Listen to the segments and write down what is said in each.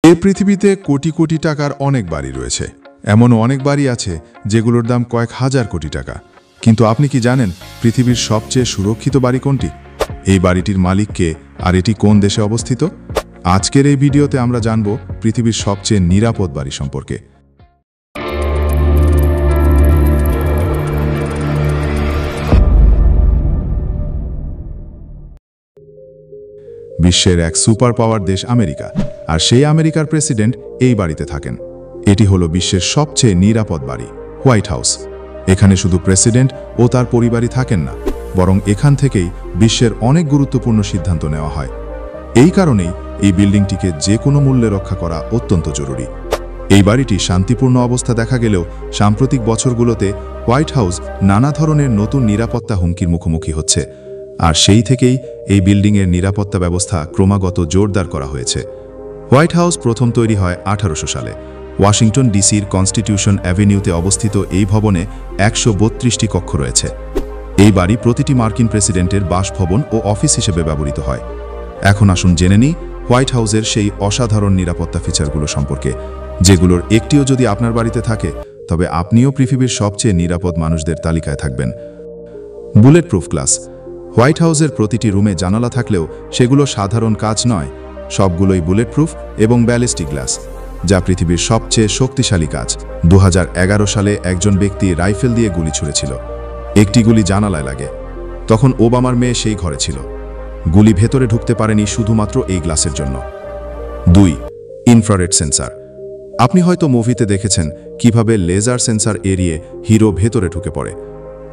এই পৃথিবীতে কোটি কোটি টাকার অনেক বাড়ি রয়েছে। এমনও অনেক বাড়ি আছে যেগুলোর দাম কয়েক হাজার কোটি টাকা। কিন্তু আপনি কি জানেন পৃথিবীর সবচেয়ে সুরক্ষিত বাড়ি কোনটি? এই বাড়িটির মালিক কে আর এটি কোন দেশে অবস্থিত? আজকের এই ভিডিওতে আমরা জানব পৃথিবীর সবচেয়ে নিরাপদ বাড়ি সম্পর্কে। বিশ্বের এক সুপার পাওয়ার দেশ আমেরিকা, আর সেই আমেরিকার প্রেসিডেন্ট এই বাড়িতে থাকেন। এটি হলো বিশ্বের সবচেয়ে নিরাপদ বাড়ি, হোয়াইট হাউস। এখানে শুধু প্রেসিডেন্ট ও তার পরিবারই থাকেন না, বরং এখান থেকেই বিশ্বের অনেক গুরুত্বপূর্ণ সিদ্ধান্ত নেওয়া হয়। এই কারণেই এই বিল্ডিংটিকে যে কোনো মূল্যে রক্ষা করা অত্যন্ত জরুরি। এই বাড়িটি শান্তিপূর্ণ অবস্থা দেখা গেলেও সাম্প্রতিক বছরগুলোতে হোয়াইট হাউস নানা ধরনের নতুন নিরাপত্তা হুমকির মুখোমুখি হচ্ছে, আর সেই থেকেই এই বিল্ডিংয়ের নিরাপত্তা ব্যবস্থা ক্রমাগত জোরদার করা হয়েছে। হোয়াইট হাউস প্রথম তৈরি হয় 1800 সালে। ওয়াশিংটন ডিসির কনস্টিটিউশন অ্যাভিনিউতে অবস্থিত এই ভবনে 132টি কক্ষ রয়েছে। এই বাড়ি প্রতিটি মার্কিন প্রেসিডেন্টের বাসভবন ও অফিস হিসেবে ব্যবহৃত হয়। এখন আসুন জেনে নিই হোয়াইট হাউসের সেই অসাধারণ নিরাপত্তা ফিচারগুলো সম্পর্কে, যেগুলোর একটিও যদি আপনার বাড়িতে থাকে তবে আপনিও পৃথিবীর সবচেয়ে নিরাপদ মানুষদের তালিকায় থাকবেন। Bullet proof glass. হোয়াইট হাউসের প্রতিটি রুমে জানালা থাকলেও সেগুলো সাধারণ কাচ নয়, সবগুলোই বুলেট প্রুফ এবং ব্যালিস্টিক গ্লাস, যা পৃথিবীর সবচেয়ে শক্তিশালী কাচ। 2011 সালে একজন ব্যক্তি রাইফেল দিয়ে গুলি ছুঁড়েছিল। একটি গুলি জানালায় লাগে। তখন ওবামার মেয়ে সেই ঘরে ছিল। গুলি ভেতরে ঢুকতে পারেনি শুধুমাত্র এই গ্লাসের জন্য। 2. Infrared sensor. আপনি হয়তো মুভিতে দেখেছেন কিভাবে লেজার সেন্সার এড়িয়ে হিরো ভেতরে ঢুকে পড়ে,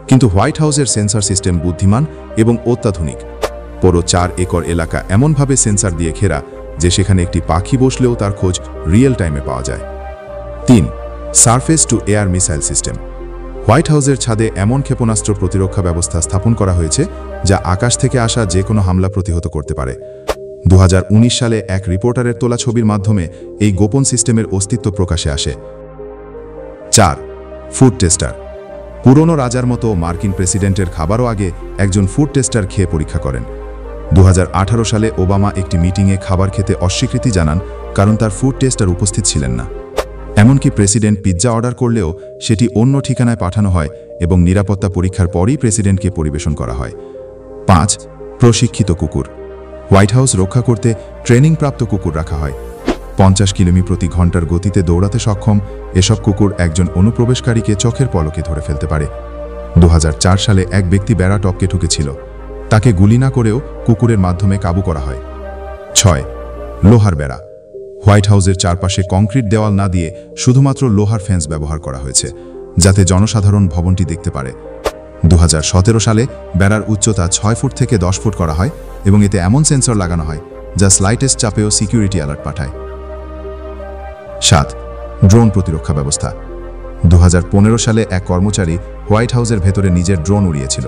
কিন্তু হোয়াইট হাউসের সেন্সার সিস্টেম বুদ্ধিমান এবং অত্যাধুনিক। পুরো 4 একর এলাকা এমনভাবে সেন্সার দিয়ে ঘেরা যে সেখানে একটি পাখি বসলেও তার খোঁজ রিয়েল টাইমে পাওয়া যায়। 3. Surface two air missile system. White হাউসের ছাদে এমন ক্ষেপণাস্ত্র প্রতিরক্ষা ব্যবস্থা স্থাপন করা হয়েছে যা আকাশ থেকে আসা যে কোনো হামলা প্রতিহত করতে পারে। 2019 সালে এক রিপোর্টারের তোলা ছবির মাধ্যমে এই গোপন সিস্টেমের অস্তিত্ব প্রকাশে আসে। 4. Food tester. পুরনো রাজার মতো মার্কিন প্রেসিডেন্টের খাবারও আগে একজন ফুড টেস্টার খেয়ে পরীক্ষা করেন। 2018 সালে ওবামা একটি মিটিংয়ে খাবার খেতে অস্বীকৃতি জানান কারণ তার ফুড টেস্টার উপস্থিত ছিলেন না। এমনকি প্রেসিডেন্ট পিৎজা অর্ডার করলেও সেটি অন্য ঠিকানায় পাঠানো হয় এবং নিরাপত্তা পরীক্ষার পরই প্রেসিডেন্টকে পরিবেশন করা হয়। 5. প্রশিক্ষিত কুকুর। হোয়াইট হাউস রক্ষা করতে ট্রেনিংপ্রাপ্ত কুকুর রাখা হয়। 50 কিমি প্রতি ঘন্টার গতিতে দৌড়াতে সক্ষম এসব কুকুর একজন অনুপ্রবেশকারীকে চোখের পলকে ধরে ফেলতে পারে। 2004 সালে এক ব্যক্তি বেড়া টপকে ঢুকেছিল। তাকে গুলি না করেও কুকুরের মাধ্যমে কাবু করা হয়। 6. লোহার বেড়া। হোয়াইট হাউসের চারপাশে কংক্রিট দেওয়াল না দিয়ে শুধুমাত্র লোহার ফেন্স ব্যবহার করা হয়েছে, যাতে জনসাধারণ ভবনটি দেখতে পারে। 2017 সালে বেড়ার উচ্চতা 6 ফুট থেকে 10 ফুট করা হয় এবং এতে এমন সেন্সর লাগানো হয় যা স্লাইটেস্ট চাপেও সিকিউরিটি অ্যালার্ট পাঠায়। 7. ড্রোন প্রতিরক্ষা ব্যবস্থা। 2015 সালে এক কর্মচারী হোয়াইট হাউসের ভেতরে নিজের ড্রোন উড়িয়েছিল,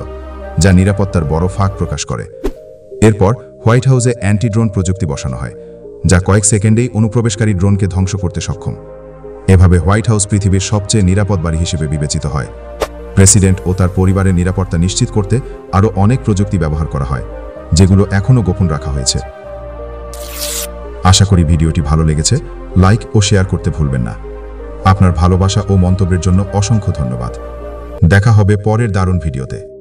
যা নিরাপত্তার বড় ফাঁক প্রকাশ করে। এরপর হোয়াইট হাউসে অ্যান্টি ড্রোন প্রযুক্তি বসানো হয়, যা কয়েক সেকেন্ডেই অনুপ্রবেশকারী ড্রোনকে ধ্বংস করতে সক্ষম। এভাবে হোয়াইট হাউস পৃথিবীর সবচেয়ে নিরাপদ বাড়ি হিসেবে বিবেচিত হয়। প্রেসিডেন্ট ও তার পরিবারের নিরাপত্তা নিশ্চিত করতে আরও অনেক প্রযুক্তি ব্যবহার করা হয়, যেগুলো এখনও গোপন রাখা হয়েছে। আশা করি ভিডিওটি ভালো লেগেছে। লাইক ও শেয়ার করতে ভুলবেন না। আপনার ভালোবাসা ও মন্তব্যের জন্য অসংখ্য ধন্যবাদ। দেখা হবে পরের দারুণ ভিডিওতে।